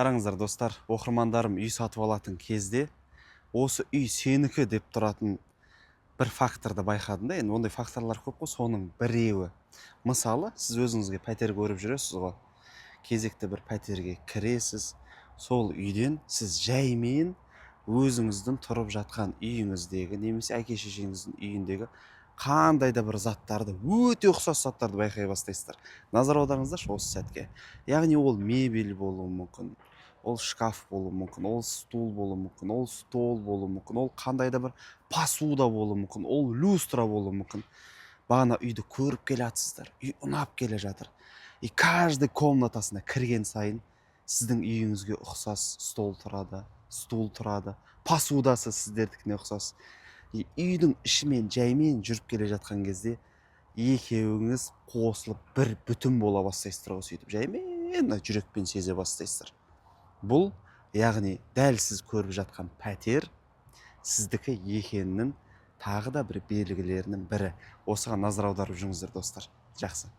Қараңыздар достар, оқырмандарым үй сатып алатын кезде осы үй сенікі деп тұратын бір факторды байқадым да. Енді ондай факторлар көп қой, соның біреуі. Мысалы, сіз өзіңізге пәтер көріп жүресіз ғой. Кезекті бір пәтерге кіресіз. Сол үйден сіз жаймен өзіңіздің тұрып жатқан үйіңіздегі немесе әке шешеңіздің үйіндегі қандай да бір заттарды, өте ұқсас заттарды байқай бастайсыздар. Назар аударыңыздаршы осы сәтке. Яғни ол мебель болуы мүмкін, ол шкаф болуы мүмкін, ол стул болуы мүмкін, ол стол болуы мүмкін, ол қандай да бір посуда болуы мүмкін, ол люстра болуы мүмкін. Бағана үйді көріп келе жатсыздар, үй ұнап келе жатыр. И каждый комнатасына кірген сайын сіздің үйіңізге ұқсас стол тұрады, стул тұрады, посудасы сіздердікіне ұқсас. И үйдің ішімен жаймен жүріп келе жатқан кезде екеуіңіз қосылып бір бүтін бола бастайсыздар ғой, сөйтіп жаймен жүрекпен сезе бастайсыздар. Бұл яғни дәл сіз көріп жатқан пәтер сіздікі екенінің тағы да бір белгілерінің бірі. Осыған назар аударып жүріңіздер достар. Жақсы.